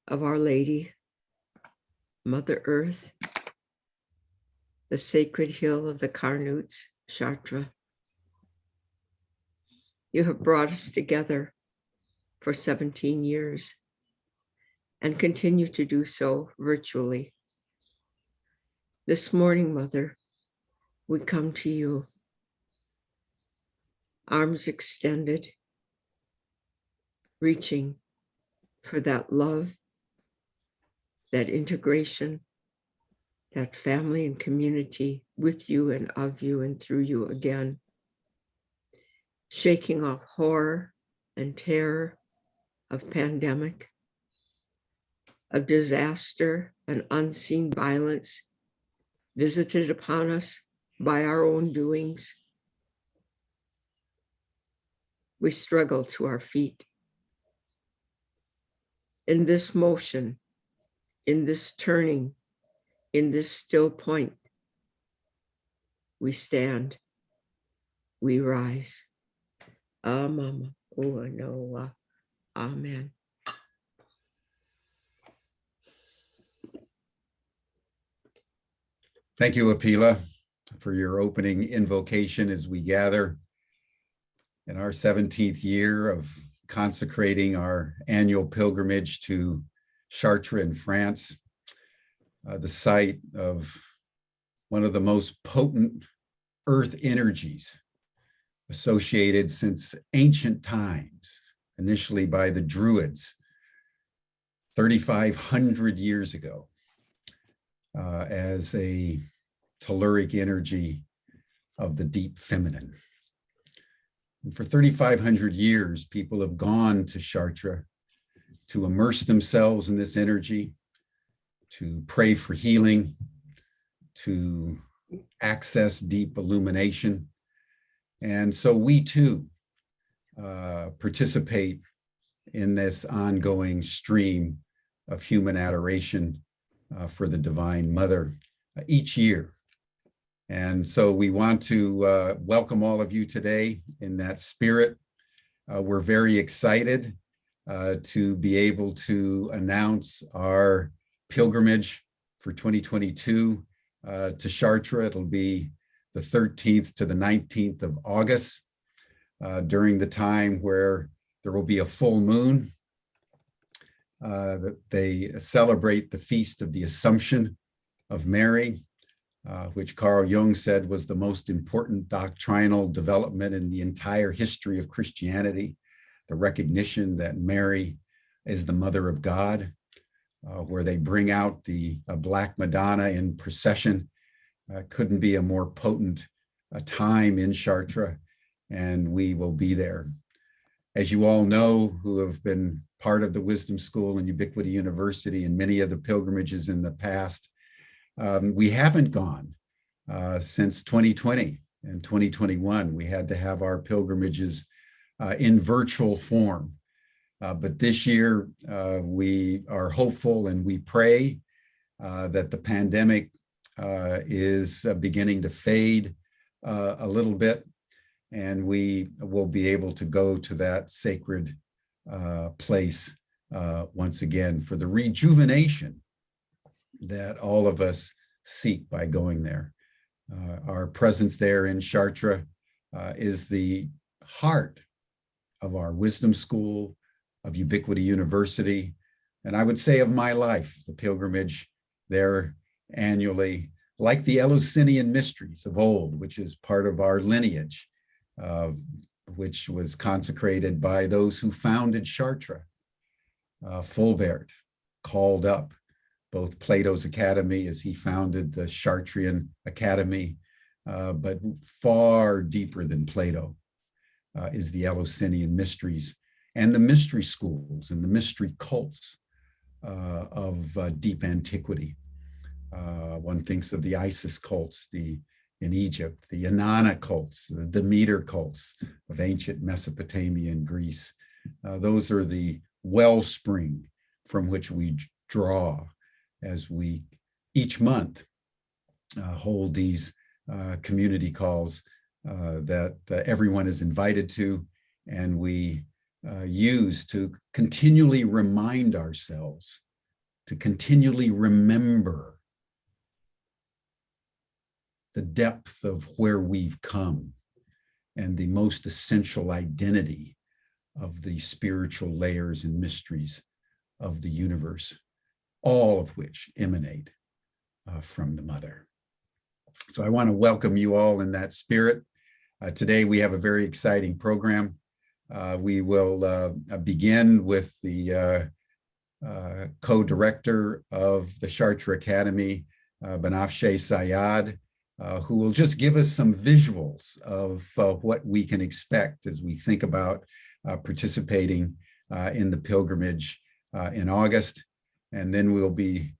of Our Lady, Mother Earth, the sacred hill of the Carnutes, Chartres. You have brought us together for 17 years and continue to do so virtually. This morning, Mother, we come to you, arms extended, reaching for that love, that integration, that family and community with you and of you and through you again, shaking off horror and terror of pandemic, of disaster and unseen violence visited upon us by our own doings. We struggle to our feet. In this motion, in this turning, in this still point, we stand, we rise. Ah, Mama, oh, I know, amen. Thank you, Apila, for your opening invocation as we gather in our 17th year of consecrating our annual pilgrimage to Chartres in France, the site of one of the most potent earth energies associated since ancient times, initially by the Druids, 3,500 years ago, as a telluric energy of the deep feminine. And for 3,500 years, people have gone to Chartres to immerse themselves in this energy, to pray for healing, to access deep illumination. And so we too participate in this ongoing stream of human adoration for the Divine Mother each year. And so we want to welcome all of you today in that spirit. We're very excited to be able to announce our pilgrimage for 2022 to Chartres. It'll be the 13th to the 19th of August, during the time where there will be a full moon. That they celebrate the feast of the Assumption of Mary, which Carl Jung said was the most important doctrinal development in the entire history of Christianity, the recognition that Mary is the Mother of God, where they bring out the Black Madonna in procession. Couldn't be a more potent time in Chartres, and we will be there. As you all know, who have been part of the Wisdom School and Ubiquity University and many of the pilgrimages in the past, we haven't gone since 2020 and 2021. We had to have our pilgrimages in virtual form. But this year, we are hopeful and we pray that the pandemic is beginning to fade a little bit, and we will be able to go to that sacred place once again for the rejuvenation that all of us seek by going there. Our presence there in Chartres is the heart of our wisdom school, of Ubiquity University, and I would say of my life. The pilgrimage there annually, like the Eleusinian mysteries of old, which is part of our lineage, which was consecrated by those who founded Chartres. Fulbert called up both Plato's Academy as he founded the Chartrian Academy, but far deeper than Plato is the Eleusinian mysteries and the mystery schools and the mystery cults of deep antiquity. One thinks of the Isis cults in Egypt, the Inanna cults, the Demeter cults of ancient Mesopotamia and Greece. Those are the wellspring from which we draw as we each month hold these community calls that everyone is invited to, and we use to continually remind ourselves to continually remember the depth of where we've come and the most essential identity of the spiritual layers and mysteries of the universe, all of which emanate from the mother. So I want to welcome you all in that spirit. Today we have a very exciting program. We will begin with the co-director of the Chartres Academy, Banafsheh Sayad, who will just give us some visuals of what we can expect as we think about participating in the pilgrimage in August. And then we'll be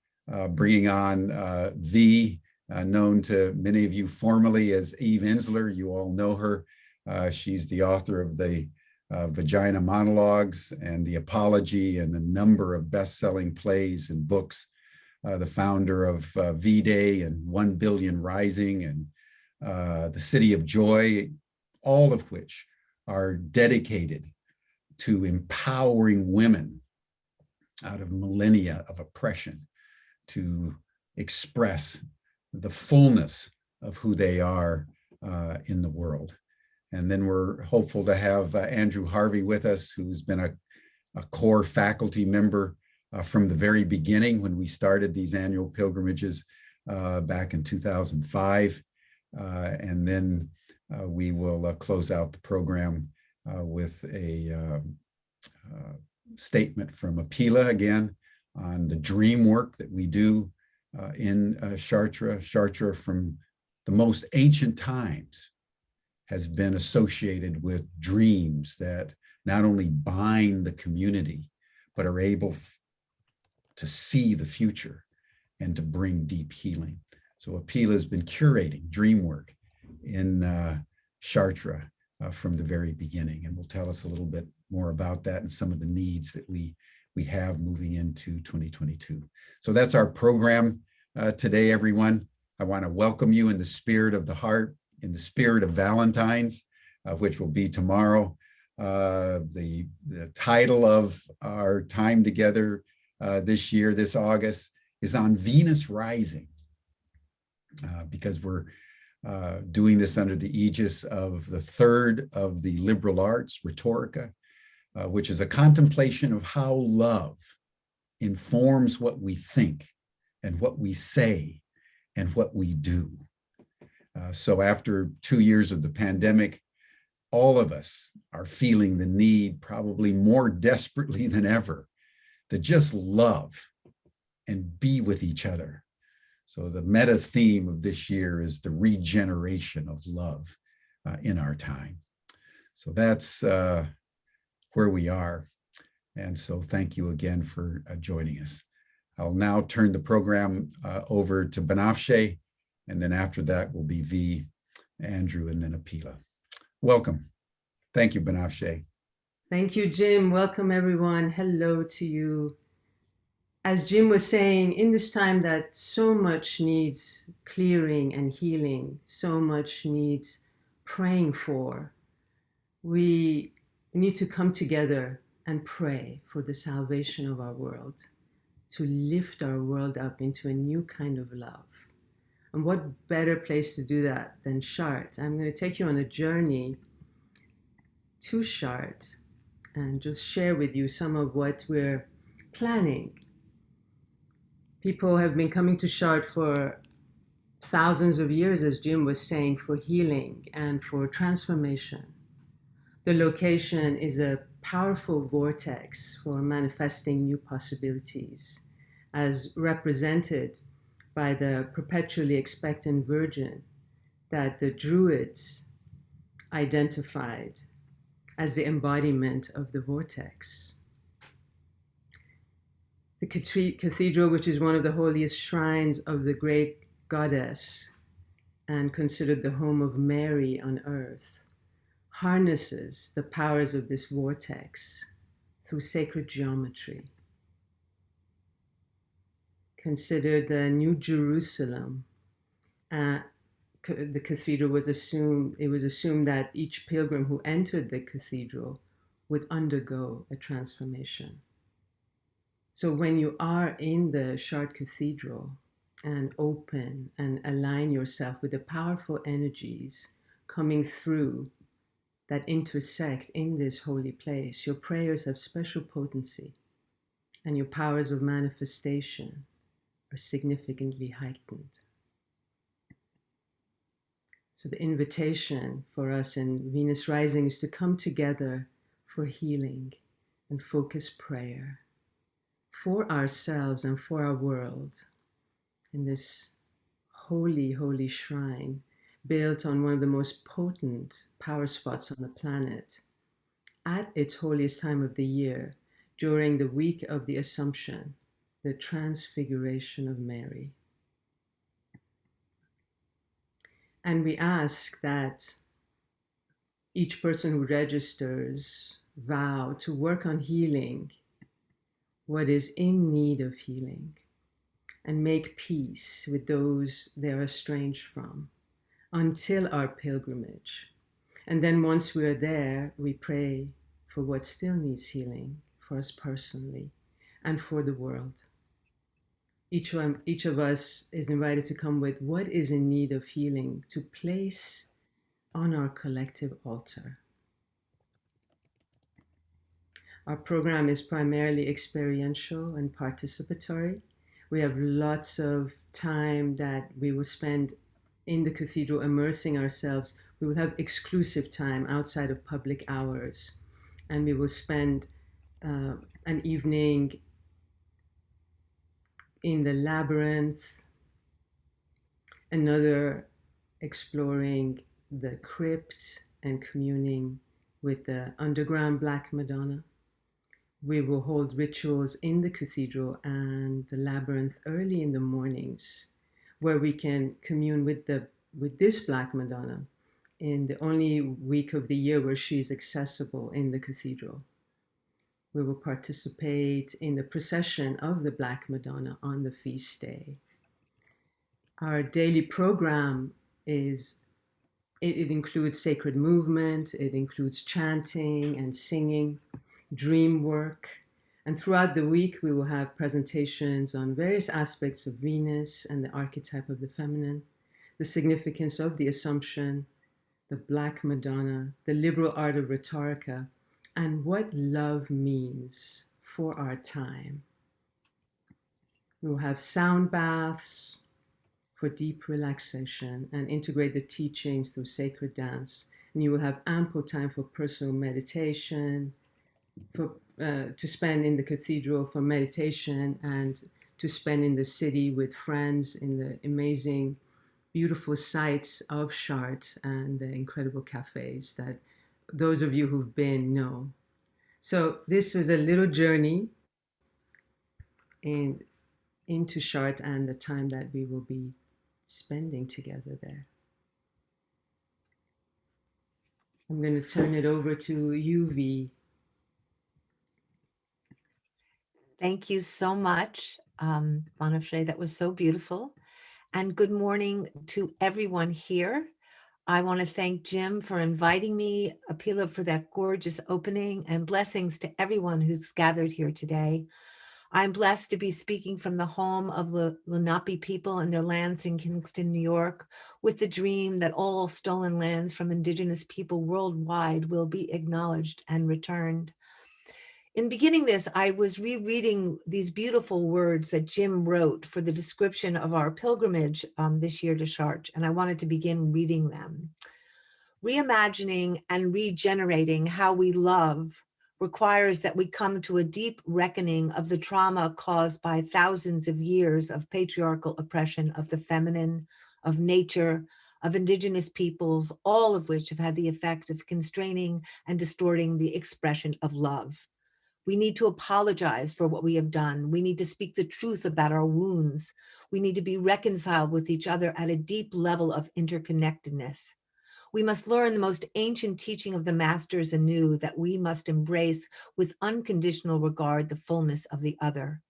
bringing on V, known to many of you formally as Eve Ensler. You all know her. She's the author of the Vagina Monologues and The Apology and a number of best-selling plays and books. The founder of V-Day and 1 Billion Rising and The City of Joy, all of which are dedicated to empowering women out of millennia of oppression to express the fullness of who they are in the world. And then we're hopeful to have Andrew Harvey with us, who's been a core faculty member from the very beginning when we started these annual pilgrimages back in 2005. And then we will close out the program with a statement from Apila again on the dream work that we do in Shartra. Shartra from the most ancient times has been associated with dreams that not only bind the community, but are able to see the future and to bring deep healing. So Apila has been curating dream work in Shartra from the very beginning, and will tell us a little bit more about that and some of the needs that we have moving into 2022. So that's our program today, everyone. I want to welcome you in the spirit of the heart, in the spirit of Valentine's, which will be tomorrow. The title of our time together this year, this August, is on Venus rising, because we're doing this under the aegis of the third of the liberal arts, Rhetorica, which is a contemplation of how love informs what we think and what we say and what we do. So after 2 years of the pandemic, all of us are feeling the need, probably more desperately than ever, to just love and be with each other. So the meta theme of this year is the regeneration of love in our time. So that's where we are. And so thank you again for joining us. I'll now turn the program over to Banafsheh, and then after that will be V, Andrew, and then Apila. Welcome. Thank you, Banafsheh. Thank you, Jim. Welcome, everyone. Hello to you. As Jim was saying, in this time that so much needs clearing and healing, so much needs praying for, we need to come together and pray for the salvation of our world, to lift our world up into a new kind of love. And what better place to do that than Chartres? I'm going to take you on a journey to Chartres and just share with you some of what we're planning. People have been coming to Chartres for thousands of years, as Jim was saying, for healing and for transformation. The location is a powerful vortex for manifesting new possibilities, as represented by the perpetually expectant virgin that the Druids identified as the embodiment of the vortex. The cathedral, which is one of the holiest shrines of the great goddess and considered the home of Mary on earth, harnesses the powers of this vortex through sacred geometry. Considered the New Jerusalem, the cathedral was assumed that each pilgrim who entered the cathedral would undergo a transformation. So when you are in the Chartres Cathedral and open and align yourself with the powerful energies coming through that intersect in this holy place, your prayers have special potency and your powers of manifestation are significantly heightened. So the invitation for us in Venus Rising is to come together for healing and focused prayer for ourselves and for our world in this holy, holy shrine built on one of the most potent power spots on the planet at its holiest time of the year during the week of the Assumption, the Transfiguration of Mary. And we ask that each person who registers vow to work on healing what is in need of healing and make peace with those they are estranged from until our pilgrimage. And then once we're there, we pray for what still needs healing for us personally and for the world. Each of us is invited to come with what is in need of healing to place on our collective altar. Our program is primarily experiential and participatory. We have lots of time that we will spend in the cathedral immersing ourselves. We will have exclusive time outside of public hours, and we will spend an evening in the labyrinth, another exploring the crypt and communing with the underground Black Madonna. We will hold rituals in the cathedral and the labyrinth early in the mornings, where we can commune with this Black Madonna in the only week of the year where she is accessible in the cathedral. We will participate in the procession of the Black Madonna on the feast day. Our daily program it includes sacred movement, it includes chanting and singing, dream work. And throughout the week, we will have presentations on various aspects of Venus and the archetype of the feminine, the significance of the Assumption, the Black Madonna, the liberal art of rhetorica, and what love means for our time. We will have sound baths for deep relaxation and integrate the teachings through sacred dance. And you will have ample time for personal meditation, to spend in the cathedral for meditation and to spend in the city with friends in the amazing, beautiful sights of Chartres and the incredible cafes that those of you who've been know. So this was a little journey into Chartres and the time that we will be spending together there. I'm going to turn it over to you, V. Thank you so much, Bonafre. That was so beautiful. And good morning to everyone here. I want to thank Jim for inviting me, Apila for that gorgeous opening, and blessings to everyone who's gathered here today. I'm blessed to be speaking from the home of the Lenape people and their lands in Kingston, New York, with the dream that all stolen lands from Indigenous people worldwide will be acknowledged and returned. In beginning this, I was rereading these beautiful words that Jim wrote for the description of our pilgrimage this year to Chartres, and I wanted to begin reading them. Reimagining and regenerating how we love requires that we come to a deep reckoning of the trauma caused by thousands of years of patriarchal oppression of the feminine, of nature, of Indigenous peoples, all of which have had the effect of constraining and distorting the expression of love. We need to apologize for what we have done. We need to speak the truth about our wounds. We need to be reconciled with each other at a deep level of interconnectedness. We must learn the most ancient teaching of the masters anew, that we must embrace with unconditional regard the fullness of the other.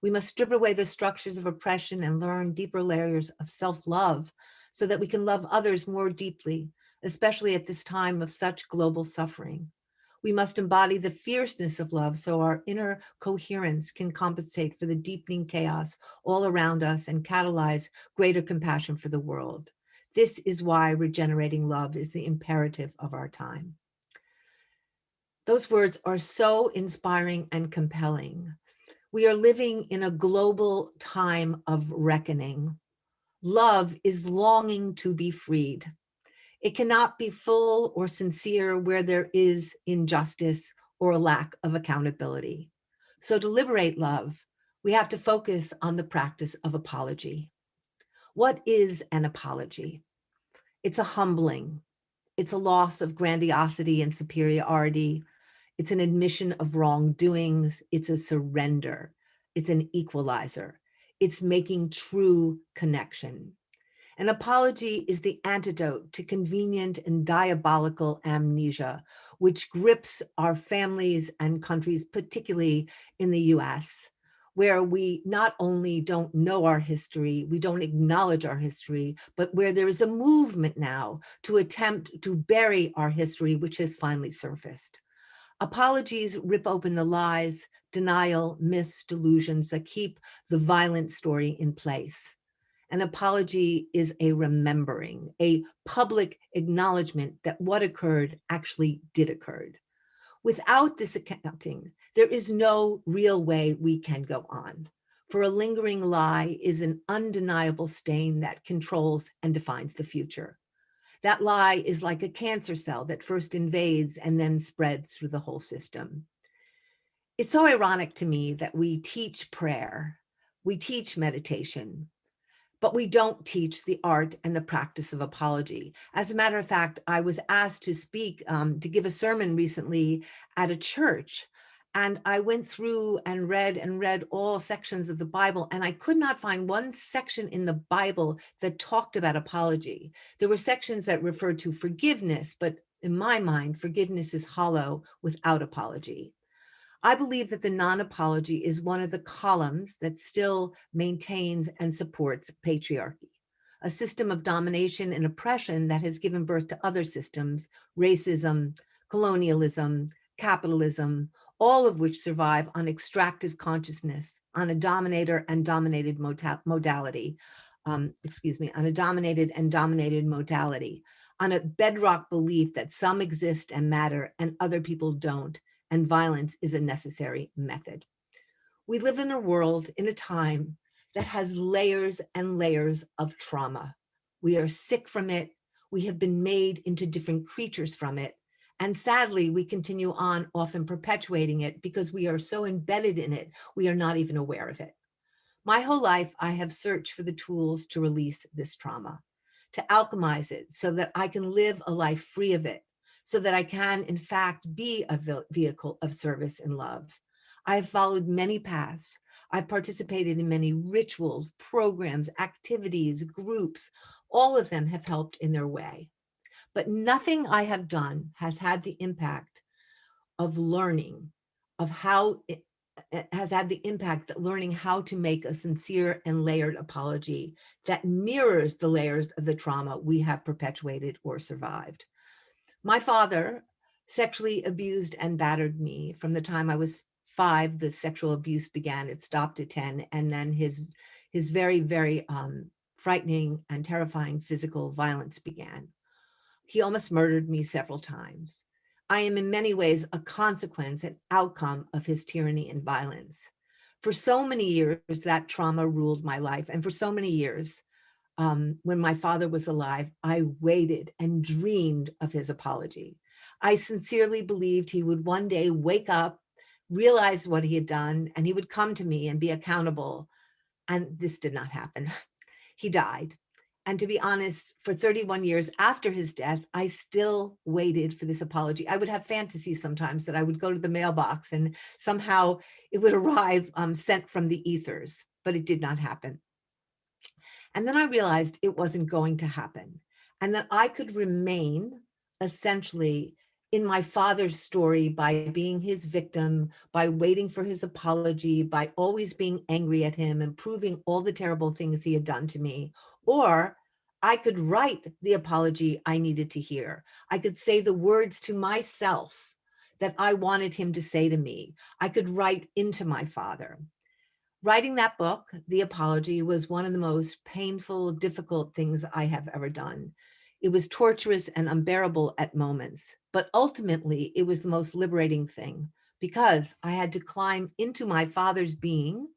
We must strip away the structures of oppression and learn deeper layers of self-love so that we can love others more deeply, especially at this time of such global suffering. We must embody the fierceness of love so our inner coherence can compensate for the deepening chaos all around us and catalyze greater compassion for the world. This is why regenerating love is the imperative of our time. Those words are so inspiring and compelling. We are living in a global time of reckoning. Love is longing to be freed. It cannot be full or sincere where there is injustice or a lack of accountability. So to liberate love, we have to focus on the practice of apology. What is an apology? It's a humbling. It's a loss of grandiosity and superiority. It's an admission of wrongdoings. It's a surrender. It's an equalizer. It's making true connection. An apology is the antidote to convenient and diabolical amnesia, which grips our families and countries, particularly in the US, where we not only don't know our history, we don't acknowledge our history, but where there is a movement now to attempt to bury our history, which has finally surfaced. Apologies rip open the lies, denial, myths, delusions that keep the violent story in place. An apology is a remembering, a public acknowledgement that what occurred actually did occur. Without this accounting, there is no real way we can go on. For a lingering lie is an undeniable stain that controls and defines the future. That lie is like a cancer cell that first invades and then spreads through the whole system. It's so ironic to me that we teach prayer, we teach meditation, but we don't teach the art and the practice of apology. As a matter of fact, I was asked to speak, to give a sermon recently at a church, and I went through and read all sections of the Bible, and I could not find one section in the Bible that talked about apology. There were sections that referred to forgiveness, but in my mind, forgiveness is hollow without apology. I believe that the non-apology is one of the columns that still maintains and supports patriarchy, a system of domination and oppression that has given birth to other systems, racism, colonialism, capitalism, all of which survive on extractive consciousness, on a dominator and dominated modality, on a dominated and dominated modality, on a bedrock belief that some exist and matter and other people don't, and violence is a necessary method. We live in a world, in a time that has layers and layers of trauma. We are sick from it. We have been made into different creatures from it. And sadly, we continue on, often perpetuating it because we are so embedded in it, we are not even aware of it. My whole life, I have searched for the tools to release this trauma, to alchemize it so that I can live a life free of it, so that I can, in fact, be a vehicle of service and love. I have followed many paths. I've participated in many rituals, programs, activities, groups. All of them have helped in their way. But nothing I have done has had the impact of learning, of how it has had the impact that learning how to make a sincere and layered apology that mirrors the layers of the trauma we have perpetuated or survived. My father sexually abused and battered me from the time I was 5. The sexual abuse began. It stopped at 10. And then his very, very frightening and terrifying physical violence began. He almost murdered me several times. I am in many ways a consequence and outcome of his tyranny and violence. For so many years, that trauma ruled my life. And for so many years, when my father was alive, I waited and dreamed of his apology. I sincerely believed he would one day wake up, realize what he had done, and he would come to me and be accountable. And this did not happen. He died. And to be honest, for 31 years after his death, I still waited for this apology. I would have fantasies sometimes that I would go to the mailbox and somehow it would arrive sent from the ethers, but it did not happen. And then I realized it wasn't going to happen, and that I could remain essentially in my father's story by being his victim, by waiting for his apology, by always being angry at him and proving all the terrible things he had done to me. Or I could write the apology I needed to hear. I could say the words to myself that I wanted him to say to me. I could write into my father. Writing that book, The Apology, was one of the most painful, difficult things I have ever done. It was torturous and unbearable at moments, but ultimately it was the most liberating thing because I had to climb into my father's being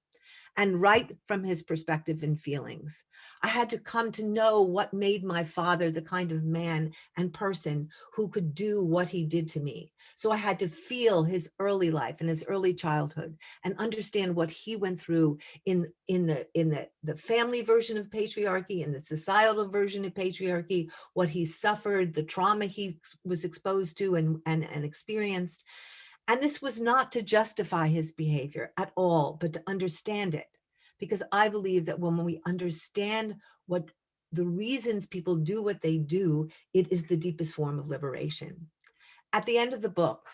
and write from his perspective and feelings. I had to come to know what made my father the kind of man and person who could do what he did to me. So I had to feel his early life and his early childhood and understand what he went through in the family version of patriarchy, in the societal version of patriarchy, what he suffered, the trauma he was exposed to and experienced. And this was not to justify his behavior at all, but to understand it. Because I believe that when we understand what the reasons people do what they do, it is the deepest form of liberation. At the end of the book,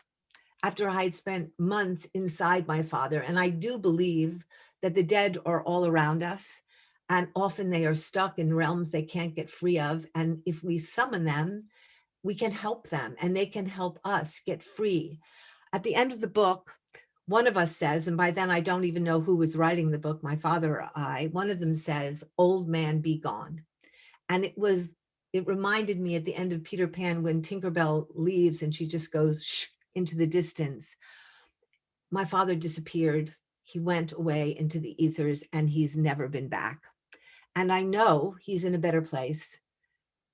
after I had spent months inside my father, and I do believe that the dead are all around us, and often they are stuck in realms they can't get free of. And if we summon them, we can help them and they can help us get free. At the end of the book, one of us says, and by then I don't even know who was writing the book, my father or I, one of them says, "Old man, be gone." And it reminded me at the end of Peter Pan when Tinkerbell leaves and she just goes shh, into the distance. My father disappeared. He went away into the ethers and he's never been back. And I know he's in a better place.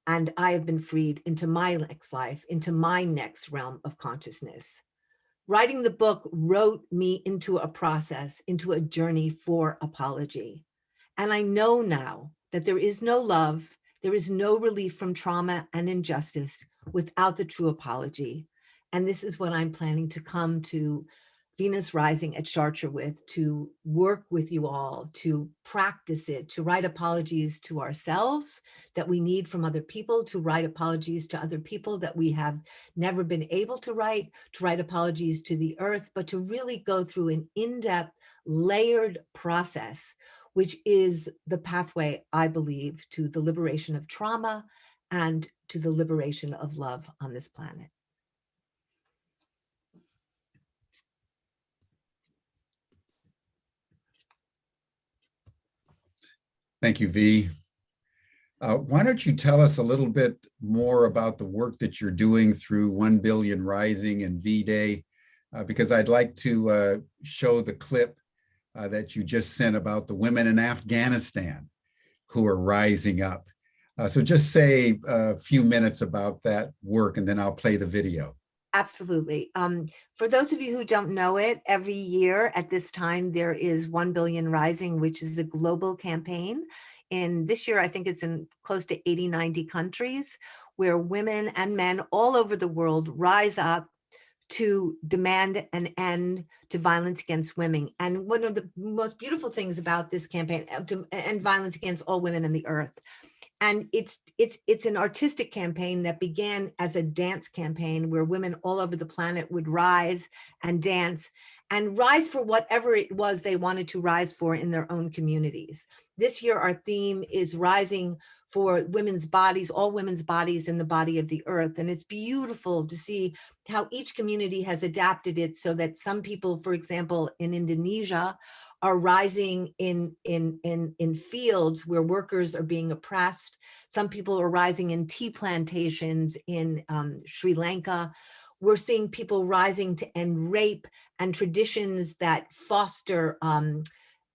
And I have been freed into my next life, into my next realm of consciousness. Writing the book wrote me into a process, into a journey for apology. And I know now that there is no love, there is no relief from trauma and injustice without the true apology. And this is what I'm planning to come to Venus Rising at Chartres with, to work with you all, to practice it, to write apologies to ourselves that we need from other people, to write apologies to other people that we have never been able to write apologies to the earth, but to really go through an in-depth, layered process, which is the pathway, I believe, to the liberation of trauma and to the liberation of love on this planet. Thank you, V. Why don't you tell us a little bit more about the work that you're doing through 1 Billion Rising and V-Day, because I'd like to show the clip that you just sent about the women in Afghanistan who are rising up. So just say a few minutes about that work and then I'll play the video. Absolutely. For those of you who don't know it, every year at this time, there is 1 Billion Rising, which is a global campaign. And this year, I think it's in close to 80, 90 countries where women and men all over the world rise up to demand an end to violence against women. And one of the most beautiful things about this campaign, to end violence against all women on the earth. And it's an artistic campaign that began as a dance campaign where women all over the planet would rise and dance and rise for whatever it was they wanted to rise for in their own communities. This year, our theme is rising for women's bodies, all women's bodies in the body of the earth. And it's beautiful to see how each community has adapted it so that some people, for example, in Indonesia, are rising in fields where workers are being oppressed. Some people are rising in tea plantations in Sri Lanka. We're seeing people rising to end rape and traditions that foster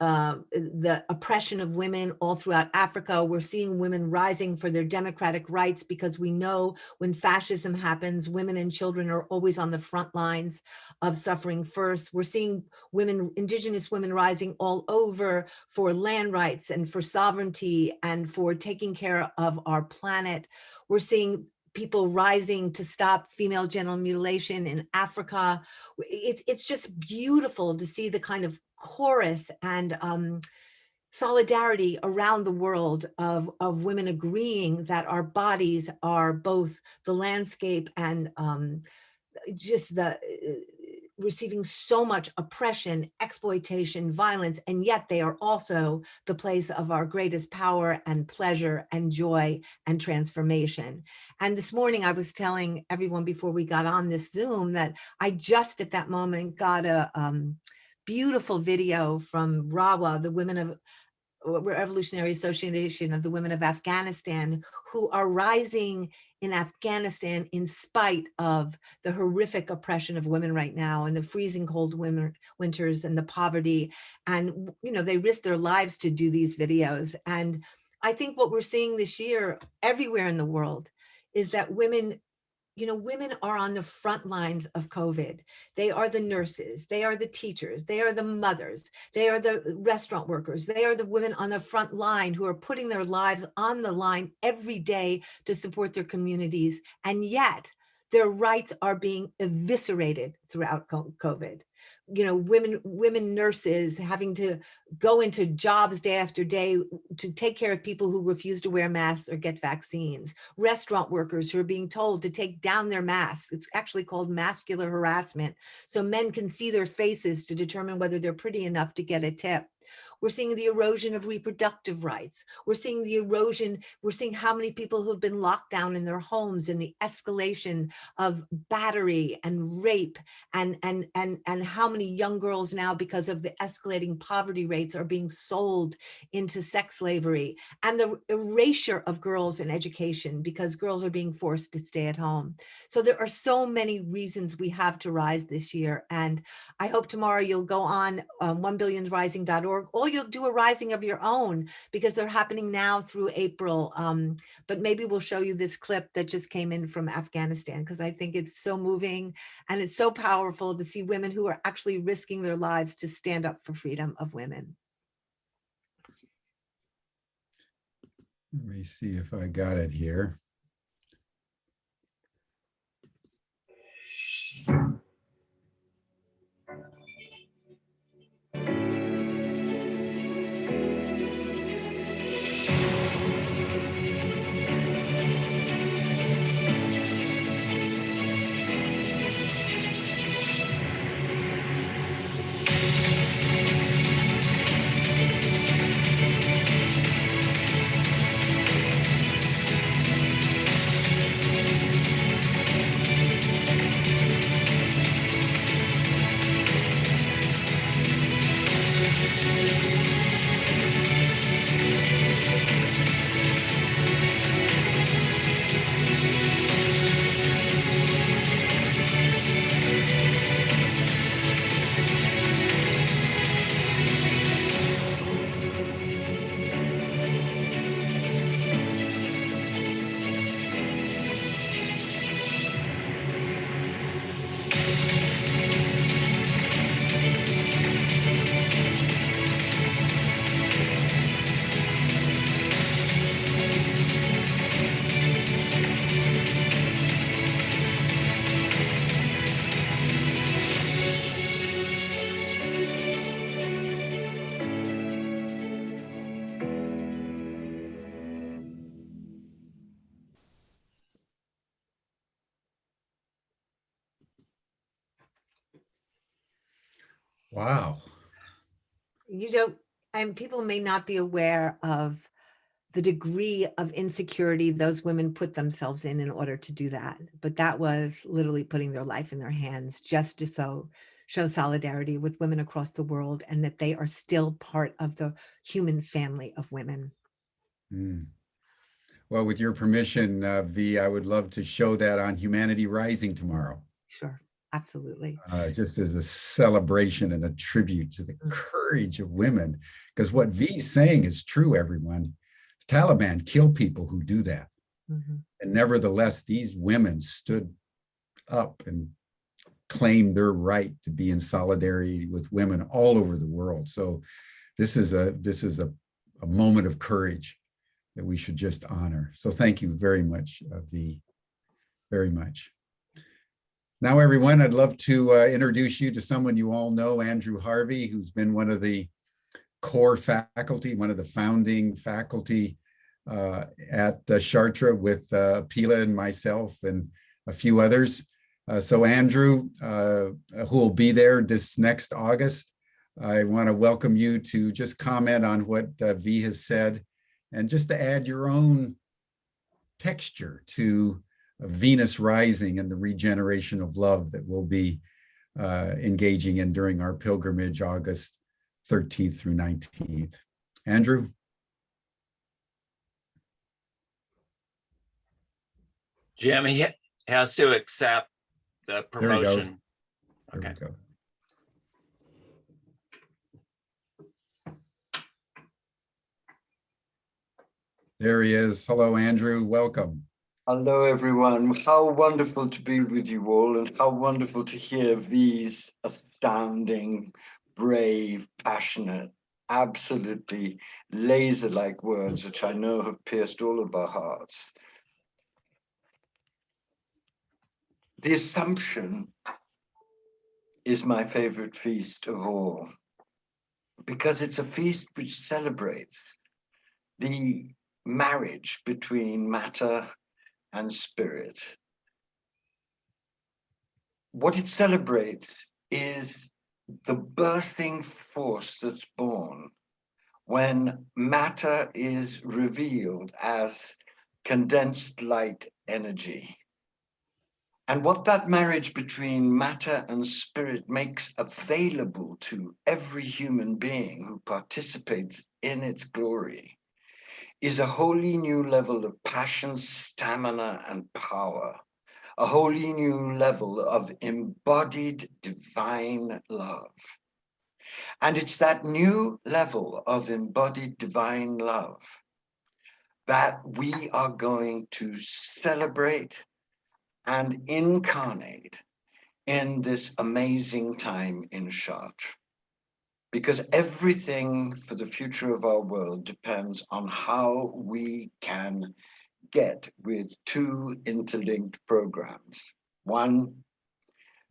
the oppression of women all throughout Africa. We're seeing women rising for their democratic rights because we know when fascism happens, women and children are always on the front lines of suffering first. We're seeing women, indigenous women rising all over for land rights and for sovereignty and for taking care of our planet. We're seeing people rising to stop female genital mutilation in Africa. It's just beautiful to see the kind of chorus and solidarity around the world of women agreeing that our bodies are both the landscape and just receiving so much oppression, exploitation, violence, and yet they are also the place of our greatest power and pleasure and joy and transformation. And this morning I was telling everyone before we got on this Zoom that I just at that moment got a beautiful video from RAWA, the Women of Revolutionary Association of the Women of Afghanistan, who are rising in Afghanistan in spite of the horrific oppression of women right now and the freezing cold winters and the poverty. And, you know, they risk their lives to do these videos. And I think what we're seeing this year everywhere in the world is that women, you know, women are on the front lines of COVID. They are the nurses, they are the teachers, they are the mothers, they are the restaurant workers, they are the women on the front line who are putting their lives on the line every day to support their communities. And yet their rights are being eviscerated throughout COVID. You know, women nurses having to go into jobs day after day to take care of people who refuse to wear masks or get vaccines. Restaurant workers who are being told to take down their masks. It's actually called masculine harassment. So men can see their faces to determine whether they're pretty enough to get a tip. We're seeing the erosion of reproductive rights. We're seeing the erosion. We're seeing how many people who have been locked down in their homes and the escalation of battery and rape and how many young girls now, because of the escalating poverty rates, are being sold into sex slavery, and the erasure of girls in education because girls are being forced to stay at home. So there are so many reasons we have to rise this year. And I hope tomorrow you'll go on 1billionrising.org, or you'll do a rising of your own, because they're happening now through April. But maybe we'll show you this clip that just came in from Afghanistan, because I think it's so moving and it's so powerful to see women who are actually risking their lives to stand up for freedom of women. Let me see if I got it here. Wow. You don't, and people may not be aware of the degree of insecurity those women put themselves in order to do that. But that was literally putting their life in their hands just to show solidarity with women across the world, and that they are still part of the human family of women. Mm. Well, with your permission, V, I would love to show that on Humanity Rising tomorrow. Sure, absolutely. Just as a celebration and a tribute to the courage of women. Because what V is saying is true, everyone. The Taliban kill people who do that. Mm-hmm. And nevertheless, these women stood up and claimed their right to be in solidarity with women all over the world. So this is a moment of courage that we should just honor. So thank you very much, V, very much. Now, everyone, I'd love to introduce you to someone you all know, Andrew Harvey, who's been one of the core faculty, one of the founding faculty at Chartres with Pila and myself and a few others. So Andrew, who will be there this next August, I want to welcome you to just comment on what V has said, and just to add your own texture to Venus rising and the regeneration of love that we'll be engaging in during our pilgrimage, August 13th through 19th. Andrew? Jim, he has to accept the There we go. promotion. There Okay. we go. There he is. Hello, Andrew. Welcome. Hello, everyone. How wonderful to be with you all, and how wonderful to hear these astounding, brave, passionate, absolutely laser-like words, which I know have pierced all of our hearts. The Assumption is my favorite feast of all, because it's a feast which celebrates the marriage between matter and spirit. What it celebrates is the birthing force that's born when matter is revealed as condensed light energy. And what that marriage between matter and spirit makes available to every human being who participates in its glory is a wholly new level of passion, stamina, and power, a wholly new level of embodied divine love. And it's that new level of embodied divine love that we are going to celebrate and incarnate in this amazing time in Chartres. Because everything for the future of our world depends on how we can get with two interlinked programs. One,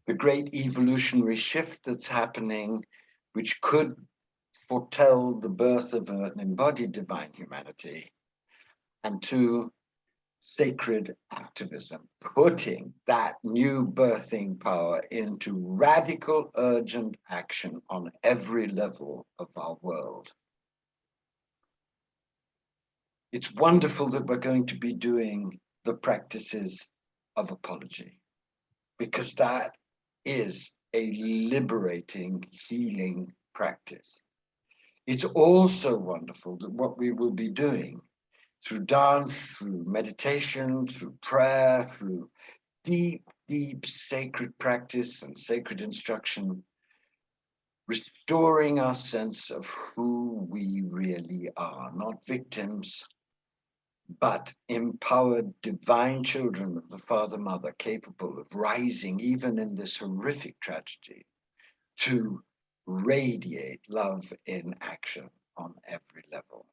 the great evolutionary shift that's happening, which could foretell the birth of an embodied divine humanity. And two, sacred activism, putting that new birthing power into radical, urgent action on every level of our world. It's wonderful that we're going to be doing the practices of apology, because that is a liberating, healing practice. It's also wonderful that what we will be doing through dance, through meditation, through prayer, through deep, deep sacred practice and sacred instruction, restoring our sense of who we really are, not victims, but empowered divine children of the Father Mother, capable of rising even in this horrific tragedy to radiate love in action on every level.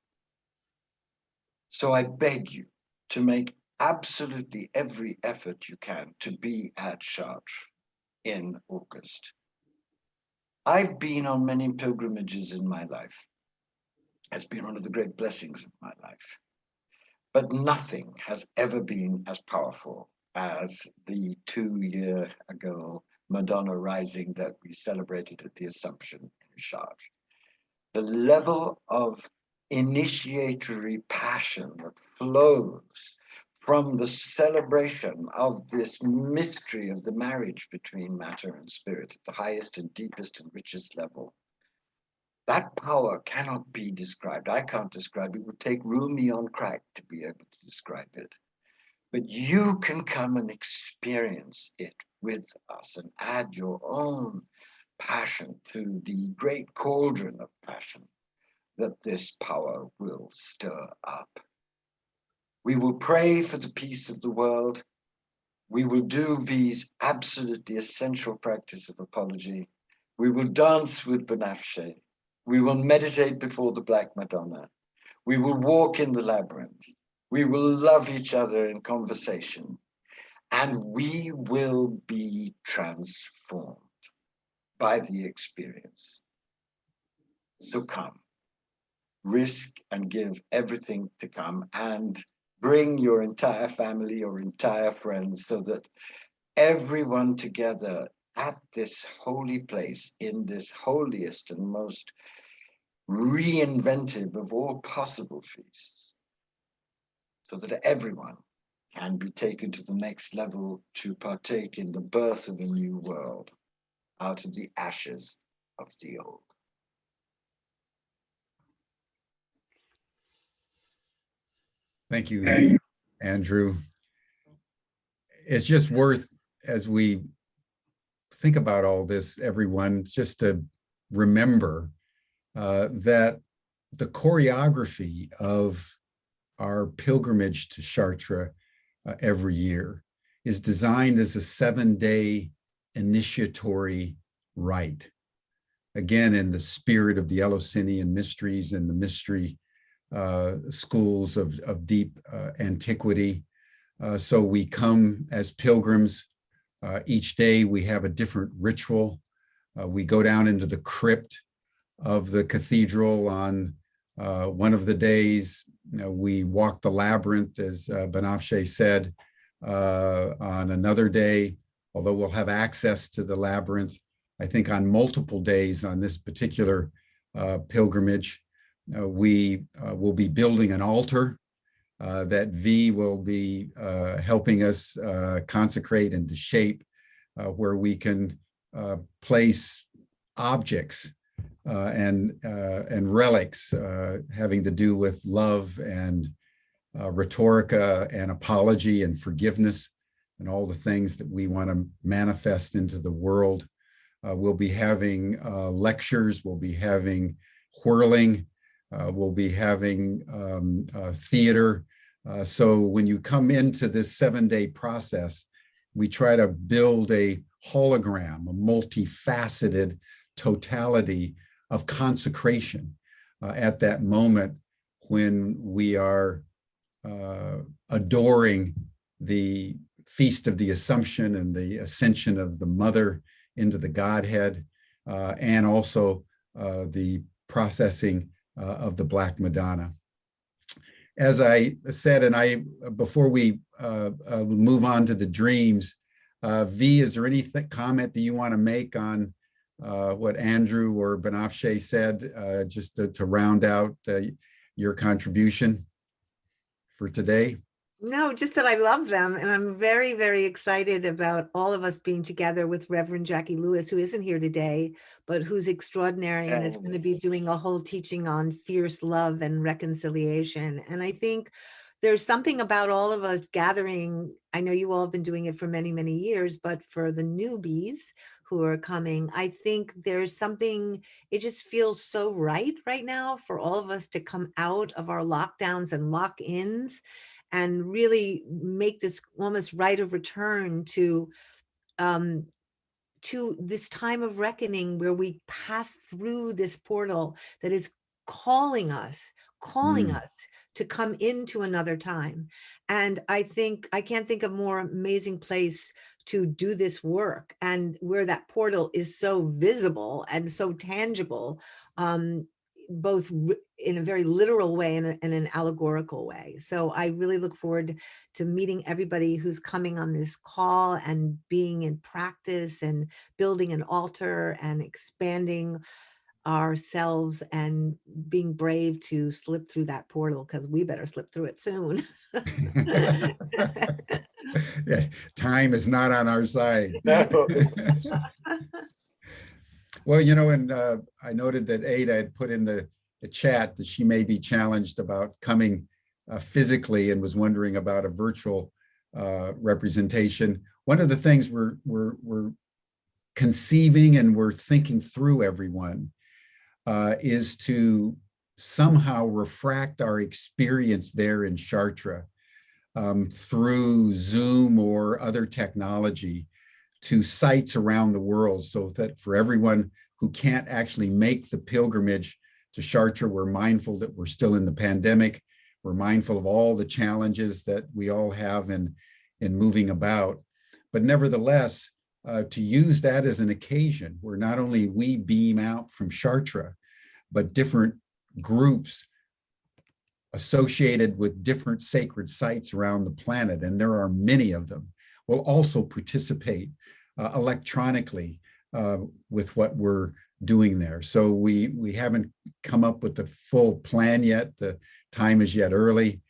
So I beg you to make absolutely every effort you can to be at Chartres in August. I've been on many pilgrimages in my life. It's been one of the great blessings of my life. But nothing has ever been as powerful as the 2 year ago Madonna rising that we celebrated at the Assumption in Chartres. The level of initiatory passion that flows from the celebration of this mystery of the marriage between matter and spirit at the highest and deepest and richest level. That power cannot be described. I can't describe it. It would take Rumi on crack to be able to describe it. But you can come and experience it with us and add your own passion to the great cauldron of passion that this power will stir up. We will pray for the peace of the world. We will do these absolutely essential practice of apology. We will dance with Banafshe. We will meditate before the Black Madonna. We will walk in the labyrinth. We will love each other in conversation. And we will be transformed by the experience. So come, risk and give everything to come, and bring your entire family or entire friends so that everyone together at this holy place, in this holiest and most reinventive of all possible feasts, so that everyone can be taken to the next level to partake in the birth of a new world out of the ashes of the old. Thank you, Andrew. It's just worth, as we think about all this, everyone, just to remember that the choreography of our pilgrimage to Chartres every year is designed as a 7-day initiatory rite. Again, in the spirit of the Eleusinian mysteries and the mystery schools of deep antiquity. So we come as pilgrims. Each day we have a different ritual. We go down into the crypt of the cathedral on one of the days. We walk the labyrinth, as Banafsheh said. On another day, although we'll have access to the labyrinth, I think on multiple days on this particular pilgrimage, we will be building an altar that V will be helping us consecrate into shape, where we can place objects and relics having to do with love and rhetorica and apology and forgiveness and all the things that we want to manifest into the world. We'll be having lectures, we'll be having whirling, we'll be having theater. So when you come into this 7-day process, we try to build a hologram, a multifaceted totality of consecration at that moment when we are adoring the Feast of the Assumption and the ascension of the Mother into the Godhead, and also the processing of the Black Madonna. As I said, and before we move on to the dreams, V, is there any comment that you want to make on what Andrew or Banafsheh said, just to round out your contribution for today? No, just that I love them. And I'm very, very excited about all of us being together with Reverend Jackie Lewis, who isn't here today, but who's extraordinary and is going to be doing a whole teaching on fierce love and reconciliation. And I think there's something about all of us gathering. I know you all have been doing it for many, many years, but for the newbies who are coming, I think there's something, it just feels so right now for all of us to come out of our lockdowns and lock-ins and really make this almost rite of return to this time of reckoning where we pass through this portal that is calling us to come into another time. And I think I can't think of a more amazing place to do this work, and where that portal is so visible and so tangible, both in a very literal way and an allegorical way. So I really look forward to meeting everybody who's coming on this call and being in practice and building an altar and expanding ourselves and being brave to slip through that portal, because we better slip through it soon. Yeah, time is not on our side. No. Well, you know, and I noted that Ada had put in the chat that she may be challenged about coming physically and was wondering about a virtual representation. One of the things we're conceiving and we're thinking through, everyone, is to somehow refract our experience there in Chartres through Zoom or other technology to sites around the world, so that for everyone who can't actually make the pilgrimage to Chartres, we're mindful that we're still in the pandemic. We're mindful of all the challenges that we all have in moving about. But nevertheless, to use that as an occasion where not only we beam out from Chartres, but different groups associated with different sacred sites around the planet, and there are many of them, will also participate electronically with what we're doing there. So we haven't come up with the full plan yet. The time is yet early.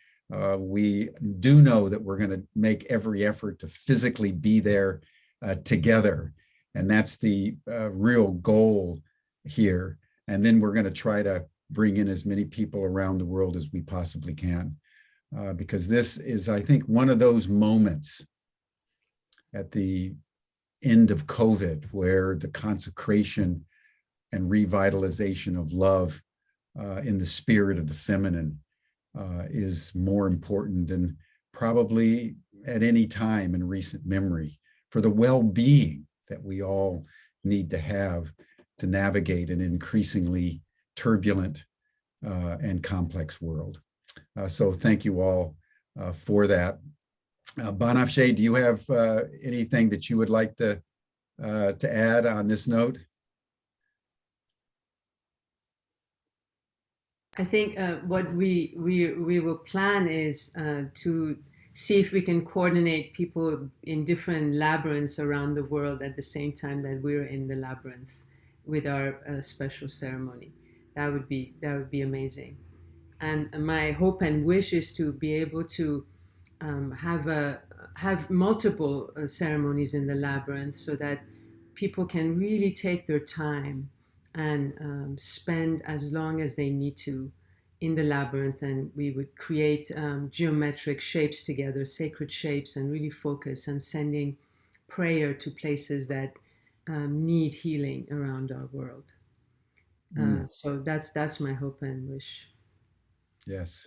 We do know that we're going to make every effort to physically be there together. And that's the real goal here. And then we're going to try to bring in as many people around the world as we possibly can. Because this is, I think, one of those moments at the end of COVID where the consecration and revitalization of love in the spirit of the feminine is more important than probably at any time in recent memory for the well-being that we all need to have to navigate an increasingly turbulent and complex world. So thank you all for that. Banafsheh, do you have anything that you would like to add on this note? I think what we will plan is to see if we can coordinate people in different labyrinths around the world at the same time that we're in the labyrinth with our special ceremony. That would be amazing. And my hope and wish is to be able to have multiple ceremonies in the labyrinth so that people can really take their time and spend as long as they need to in the labyrinth, and we would create geometric shapes together, sacred shapes, and really focus on sending prayer to places that need healing around our world. So that's my hope and wish. Yes.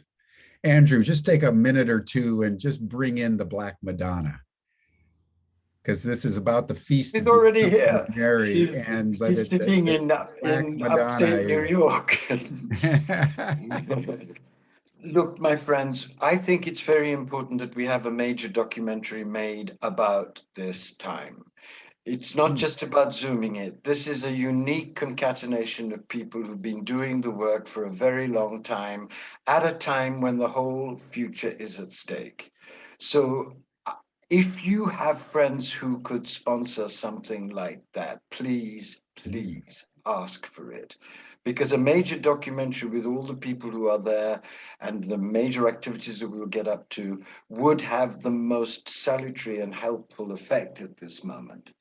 Andrew, just take a minute or two and just bring in the Black Madonna, because this is about the feast. She's already here. Mary, she's sitting in upstate New York. Look, my friends, I think it's very important that we have a major documentary made about this time. It's not just about zooming it. This is a unique concatenation of people who've been doing the work for a very long time, at a time when the whole future is at stake. So if you have friends who could sponsor something like that, please, please ask for it. Because a major documentary with all the people who are there and the major activities that we will get up to would have the most salutary and helpful effect at this moment.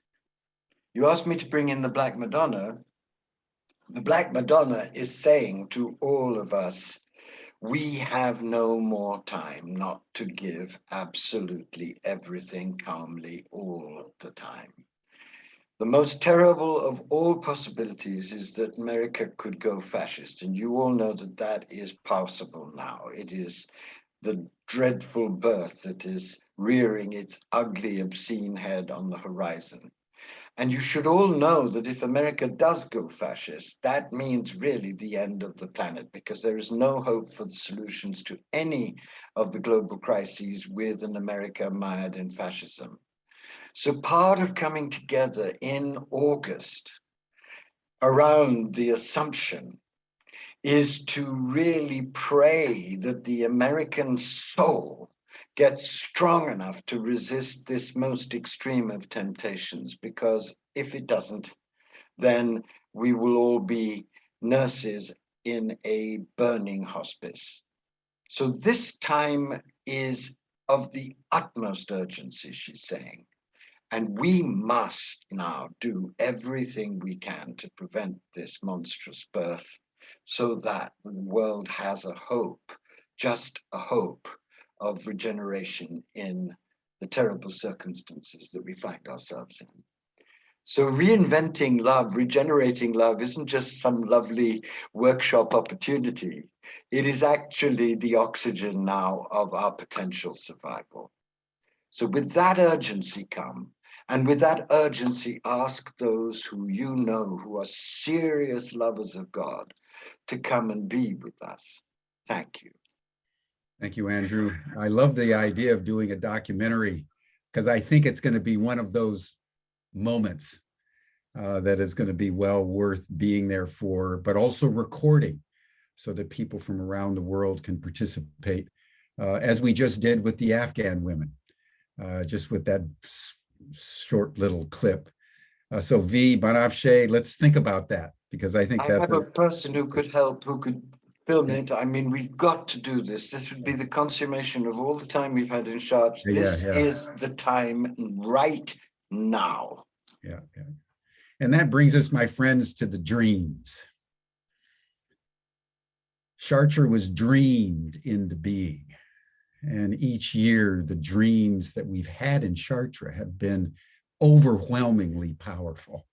You asked me to bring in the Black Madonna. The Black Madonna is saying to all of us, we have no more time not to give absolutely everything calmly all the time. The most terrible of all possibilities is that America could go fascist, and you all know that that is possible now. It is the dreadful birth that is rearing its ugly, obscene head on the horizon. And you should all know that if America does go fascist, that means really the end of the planet, because there is no hope for the solutions to any of the global crises with an America mired in fascism. So part of coming together in August around the Assumption is to really pray that the American soul gets strong enough to resist this most extreme of temptations, because if it doesn't, then we will all be nurses in a burning hospice. So this time is of the utmost urgency, she's saying. And we must now do everything we can to prevent this monstrous birth so that the world has a hope, just a hope of regeneration in the terrible circumstances that we find ourselves in. So reinventing love, regenerating love isn't just some lovely workshop opportunity. It is actually the oxygen now of our potential survival. So with that urgency come, and with that urgency ask those who you know who are serious lovers of God to come and be with us. Thank you. Thank you, Andrew. I love the idea of doing a documentary, because I think it's going to be one of those moments that is going to be well worth being there for, but also recording so that people from around the world can participate, as we just did with the Afghan women. just with that short little clip. So V, Banafshe, let's think about that, because I think I that's have a person who could help, who could film it. I mean, we've got to do this. This would be the consummation of all the time we've had in Chartres. This is the time right now. Yeah. And that brings us, my friends, to the dreams. Chartres was dreamed into being. And each year, the dreams that we've had in Chartres have been overwhelmingly powerful.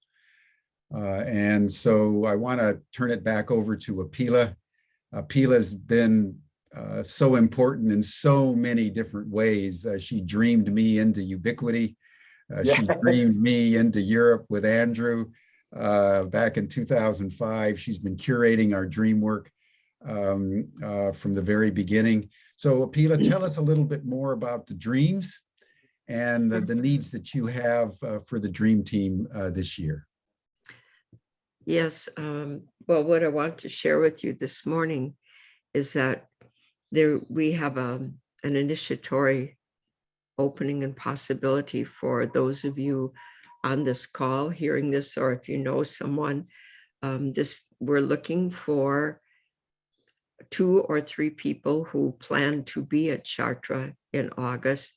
And so I want to turn it back over to Apila. Apila's been so important in so many different ways. She dreamed me into Ubiquity. She dreamed me into Europe with Andrew back in 2005. She's been curating our dream work from the very beginning. So Apila, tell us a little bit more about the dreams and the needs that you have for the dream team this year. Yes. Well, what I want to share with you this morning is that we have an initiatory opening and possibility for those of you on this call hearing this, or if you know someone, we're looking for 2 or 3 people who plan to be at Shartra in August,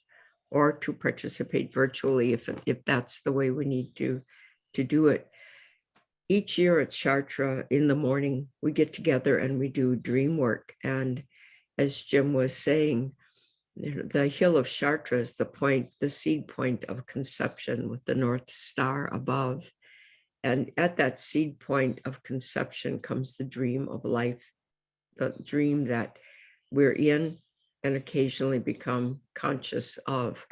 or to participate virtually if that's the way we need to do it. Each year at Shartra in the morning, we get together and we do dream work. And as Jim was saying, the hill of Chartres is the seed point of conception with the North Star above. And at that seed point of conception comes the dream of life, the dream that we're in and occasionally become conscious of.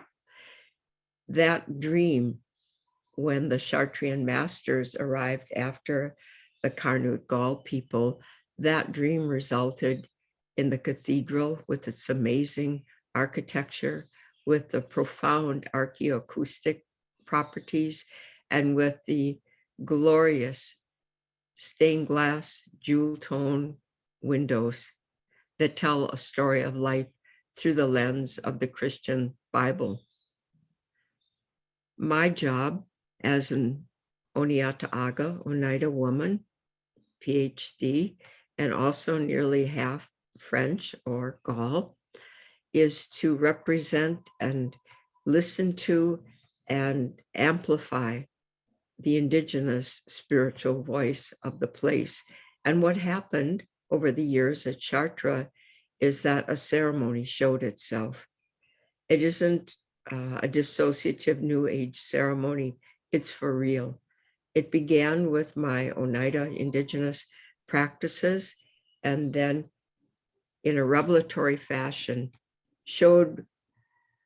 That dream, when the Chartrian masters arrived after the Carnut Gaul people, that dream resulted in the cathedral with its amazing architecture, with the profound archaeoacoustic properties, and with the glorious stained glass jewel tone windows that tell a story of life through the lens of the Christian Bible. My job as an Oneida woman, PhD, and also nearly half French or Gaul, is to represent and listen to and amplify the indigenous spiritual voice of the place. And what happened over the years at Chartres is that a ceremony showed itself. It isn't a dissociative New Age ceremony, it's for real. It began with my Oneida indigenous practices, and then in a revelatory fashion showed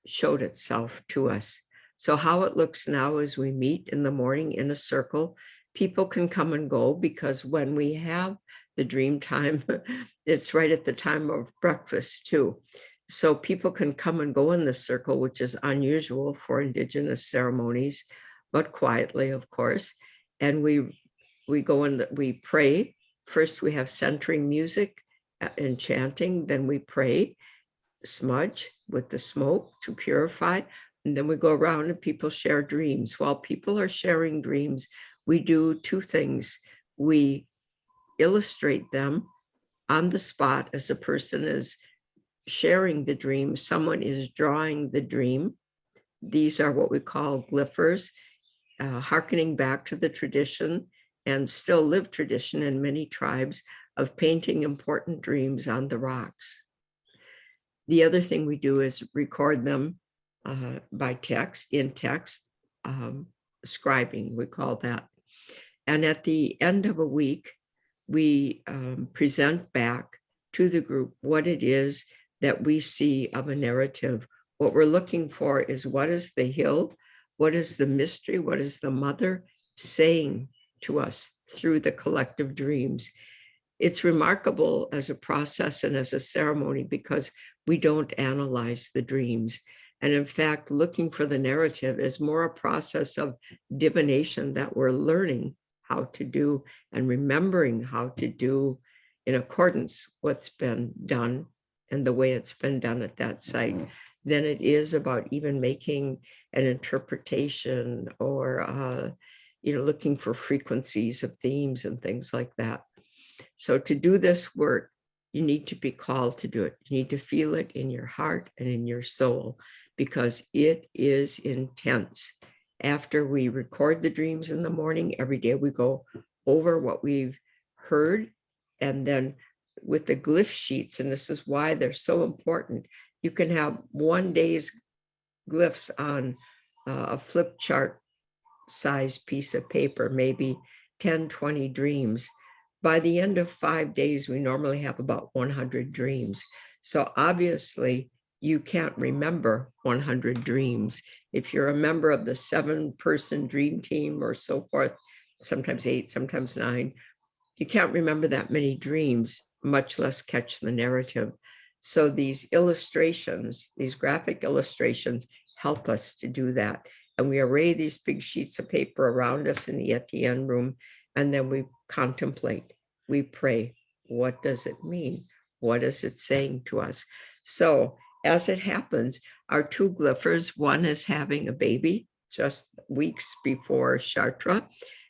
itself to us. So how it looks now is we meet in the morning in a circle. People can come and go, because when we have the dream time, it's right at the time of breakfast too. So people can come and go in the circle, which is unusual for indigenous ceremonies, but quietly, of course. And we go in, we pray. First, we have centering music and chanting. Then we pray, smudge with the smoke to purify. And then we go around and people share dreams. While people are sharing dreams, we do 2 things. We illustrate them on the spot as a person is sharing the dream. Someone is drawing the dream. These are what we call glyphers, hearkening back to the tradition and still lived tradition in many tribes of painting important dreams on the rocks. The other thing we do is record them by text, in text, scribing, we call that. And at the end of a week, we present back to the group what it is that we see of a narrative. What we're looking for is, what is the hill? What is the mystery? What is the mother saying to us through the collective dreams? It's remarkable as a process and as a ceremony because we don't analyze the dreams. And in fact, looking for the narrative is more a process of divination that we're learning how to do and remembering how to do in accordance what's been done and the way it's been done at that site. than it is about even making an interpretation or looking for frequencies of themes and things like that. So to do this work, you need to be called to do it. You need to feel it in your heart and in your soul, because it is intense. After we record the dreams in the morning, every day we go over what we've heard. And then with the glyph sheets, and this is why they're so important, you can have one day's glyphs on a flip chart size piece of paper, maybe 10, 20 dreams. By the end of 5 days, we normally have about 100 dreams. So obviously, you can't remember 100 dreams. If you're a member of the 7-person dream team or so forth, sometimes 8, sometimes 9, you can't remember that many dreams, much less catch the narrative. So these illustrations, these graphic illustrations, help us to do that. And we array these big sheets of paper around us in the Etienne room, and then we contemplate, we pray. What does it mean? What is it saying to us? So as it happens, our 2 glyphers, one is having a baby just weeks before Chartres,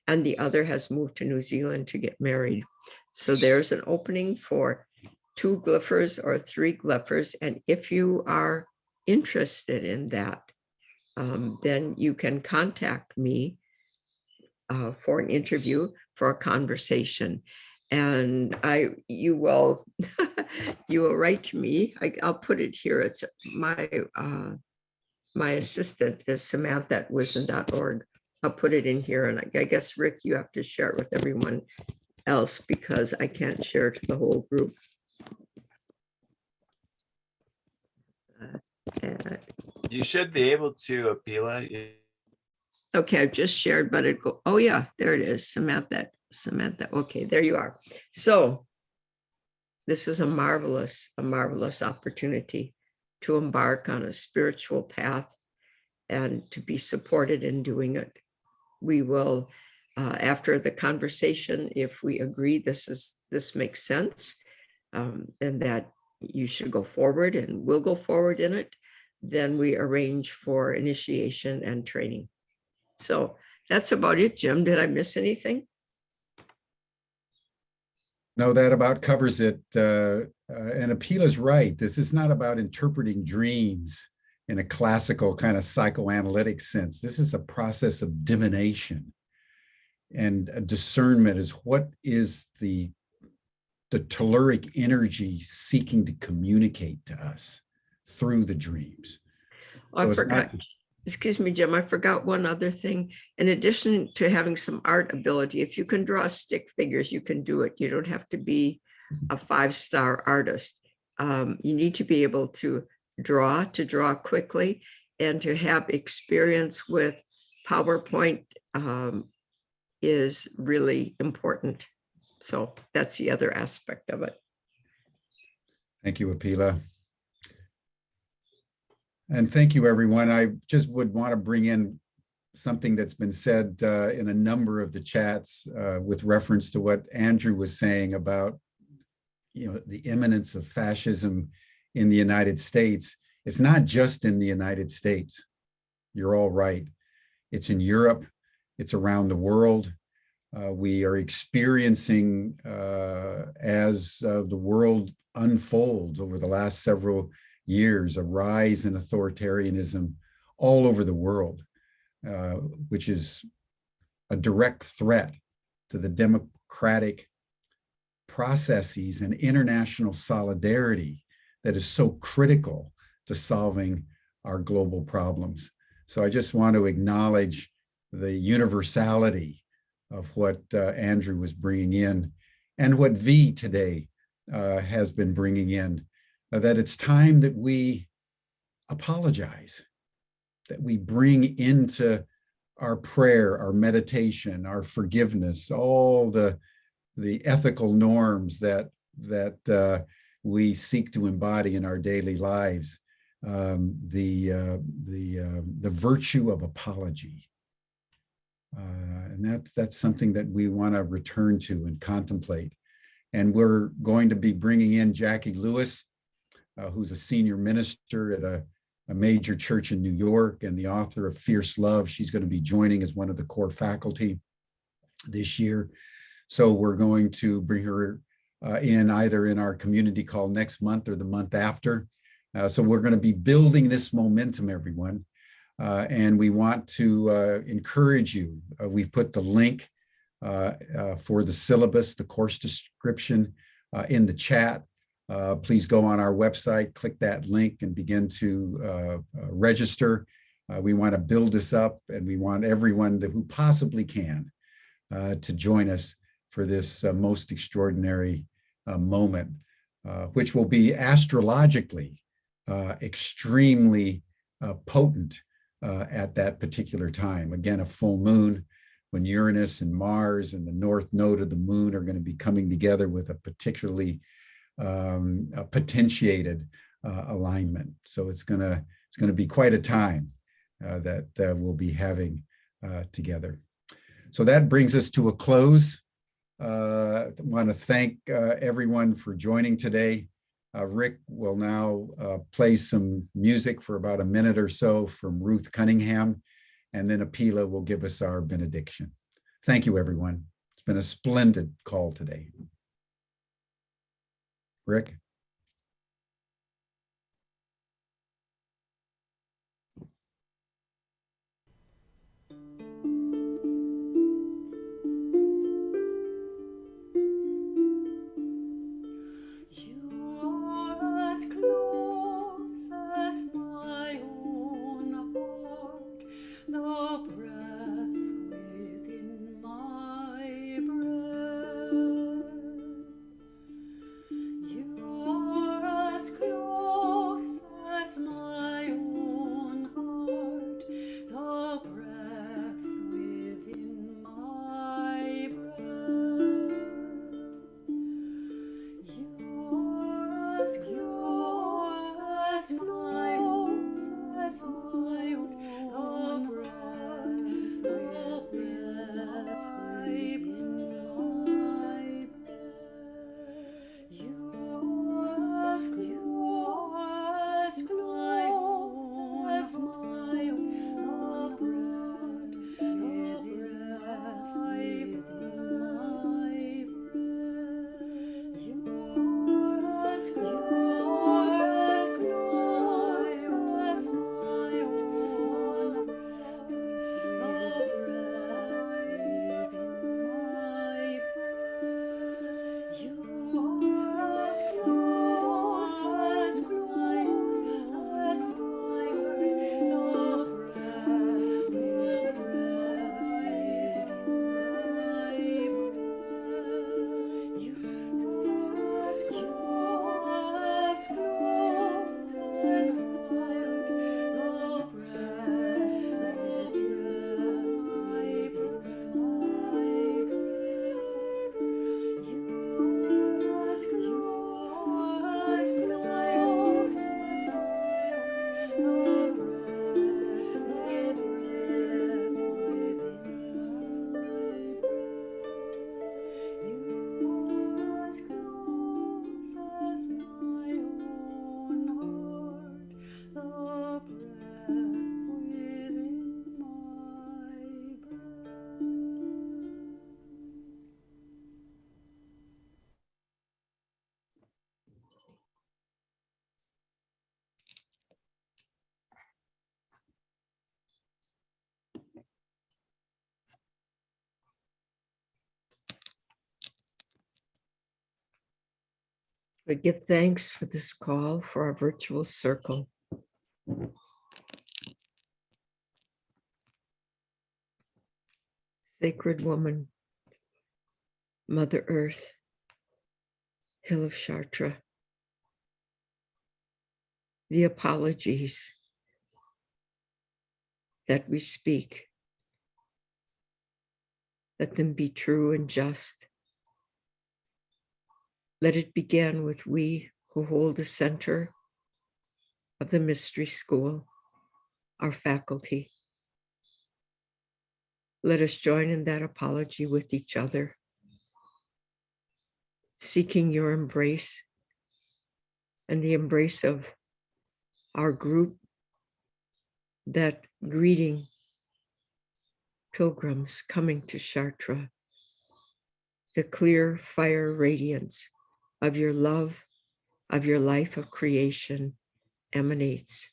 and the other has moved to New Zealand to get married. So there's an opening for 2 glyphers or 3 glyphers. And if you are interested in that, then you can contact me for an interview, for a conversation. And you will write to me. I'll put it here. It's my assistant is Samantha at wisdom.org. I'll put it in here. And I guess, Rick, you have to share it with everyone else because I can't share it to the whole group. You should be able to, Apila. Okay, I've just shared, but it go. Oh yeah, there it is. Samantha. Okay, there you are. So this is a marvelous opportunity to embark on a spiritual path and to be supported in doing it. We will, after the conversation, if we agree this makes sense, and that you should go forward and we'll go forward in it, then we arrange for initiation and training. So that's about it, Jim. Did I miss anything? No, that about covers it. And Apila's right. This is not about interpreting dreams in a classical kind of psychoanalytic sense. This is a process of divination and a discernment is what is the telluric energy seeking to communicate to us through the dreams. I forgot. Excuse me, Jim, I forgot one other thing. In addition to having some art ability, if you can draw stick figures, you can do it. You don't have to be a 5-star artist. You need to be able to draw quickly, and to have experience with PowerPoint is really important. So that's the other aspect of it. Thank you, Apila. And thank you, everyone. I just would want to bring in something that's been said in a number of the chats with reference to what Andrew was saying about, the imminence of fascism in the United States. It's not just in the United States. You're all right. It's in Europe. It's around the world. We are experiencing, as the world unfolds over the last several years, a rise in authoritarianism all over the world, which is a direct threat to the democratic processes and international solidarity that is so critical to solving our global problems. So I just want to acknowledge the universality of what Andrew was bringing in and what V today has been bringing in, that it's time that we apologize, that we bring into our prayer, our meditation, our forgiveness, all the ethical norms that we seek to embody in our daily lives, the virtue of apology. And that's something that we want to return to and contemplate. And we're going to be bringing in Jackie Lewis, who's a senior minister at a a major church in New York and the author of Fierce Love. She's going to be joining as one of the core faculty this year. So we're going to bring her in either in our community call next month or the month after. So we're going to be building this momentum, everyone. And we want to encourage you. We've put the link for the syllabus, the course description in the chat. Please go on our website, click that link and begin to register. We want to build this up and we want everyone who possibly can to join us for this most extraordinary moment, which will be astrologically extremely potent at that particular time. Again, a full moon when Uranus and Mars and the north node of the moon are going to be coming together with a particularly potentiated alignment. So it's going to be quite a time that we'll be having together. So that brings us to a close. I want to thank everyone for joining today. Rick will now play some music for about a minute or so from Ruth Cunningham, and then Apila will give us our benediction. Thank you, everyone. It's been a splendid call today. Rick? We give thanks for this call for our virtual circle. Sacred Woman, Mother Earth, Hill of Shartra, the apologies that we speak, let them be true and just. Let it begin with we who hold the center of the mystery school, our faculty. Let us join in that apology with each other, seeking your embrace and the embrace of our group that greeting pilgrims coming to Chartres, the clear fire radiance of your love, of your life of creation emanates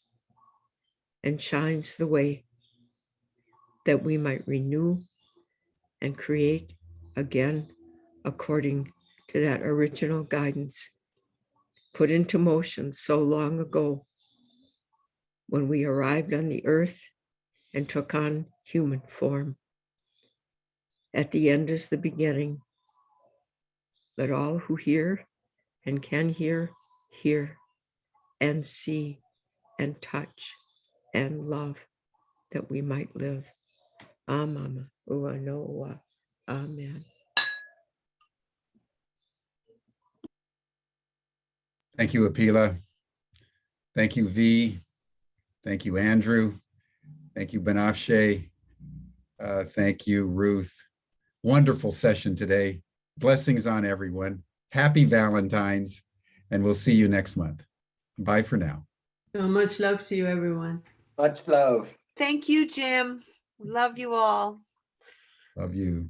and shines the way that we might renew and create again according to that original guidance put into motion so long ago when we arrived on the earth and took on human form. At the end is the beginning. Let all who hear and can hear, hear and see and touch and love that we might live. Mama, ua noa. Amen. Thank you, Apila. Thank you, V. Thank you, Andrew. Thank you, Banafshe. Thank you, Ruth. Wonderful session today. Blessings on everyone. Happy Valentine's, and we'll see you next month. Bye for now. So much love to you, everyone. Much love. Thank you, Jim. Love you all. Love you.